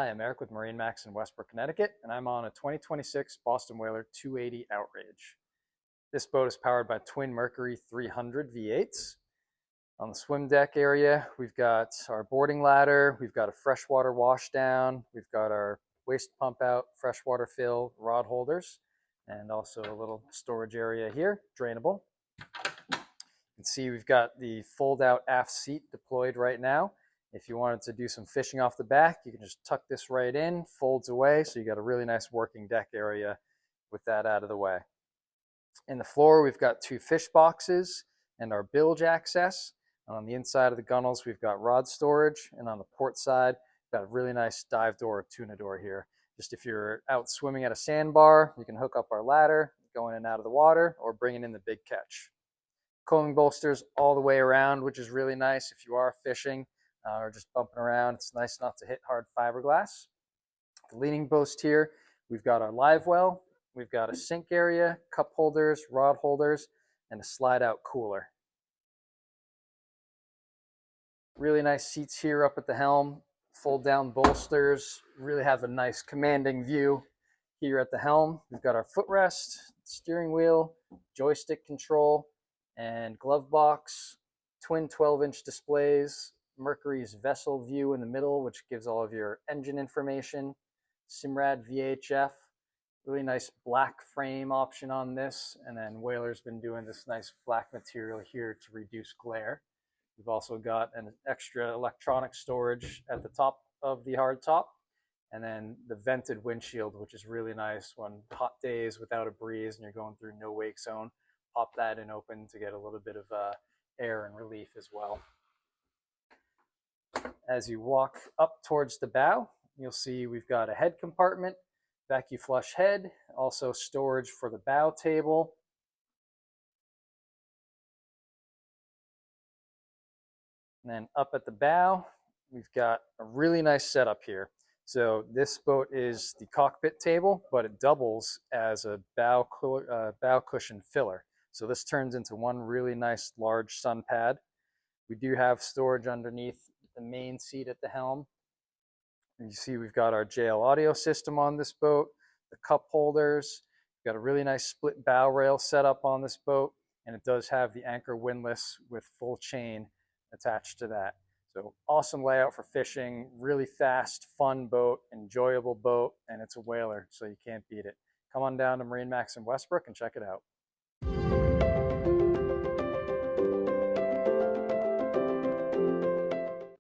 Hi, I'm Eric with MarineMax in Westbrook, Connecticut, and I'm on a 2026 Boston Whaler 280 Outrage. This boat is powered by twin Mercury 300 V8s. On the swim deck area, we've got our boarding ladder, we've got a freshwater washdown, we've got our waste pump out, freshwater fill, rod holders, and also a little storage area here, drainable. You can see we've got the fold out aft seat deployed right now. If you wanted to do some fishing off the back, you can just tuck this right in, folds away, so you got a really nice working deck area with that out of the way. In the floor, we've got two fish boxes and our bilge access. And on the inside of the gunnels, we've got rod storage, and on the port side, we've got a really nice dive door, tuna door here. Just if you're out swimming at a sandbar, you can hook up our ladder, go in and out of the water, or bring in the big catch. Combing bolsters all the way around, which is really nice if you are fishing or just bumping around. It's nice not to hit hard fiberglass. The leaning post here, we've got our live well, we've got a sink area, cup holders, rod holders, and a slide out cooler. Really nice seats here up at the helm, fold down bolsters, really have a nice commanding view here at the helm. We've got our footrest, steering wheel, joystick control, and glove box, twin 12-inch displays, Mercury's vessel view in the middle, which gives all of your engine information, Simrad VHF, really nice black frame option on this, and then Whaler's been doing this nice black material here to reduce glare. We've also got an extra electronic storage at the top of the hardtop, and then the vented windshield, which is really nice when hot days without a breeze and you're going through no wake zone. Pop that in open to get a little bit of air and relief as well. As you walk up towards the bow, you'll see we've got a head compartment, vacuum flush head, also storage for the bow table. And then up at the bow, we've got a really nice setup here. So this boat is the cockpit table, but it doubles as a bow cushion filler. So this turns into one really nice large sun pad. We do have storage underneath the main seat at the helm. And you see we've got our JL audio system on this boat, the cup holders. We've got a really nice split bow rail set up on this boat, and it does have the anchor windlass with full chain attached to that. So awesome layout for fishing, really fast, fun boat, enjoyable boat, and it's a Whaler, so you can't beat it. Come on down to MarineMax in Westbrook and check it out.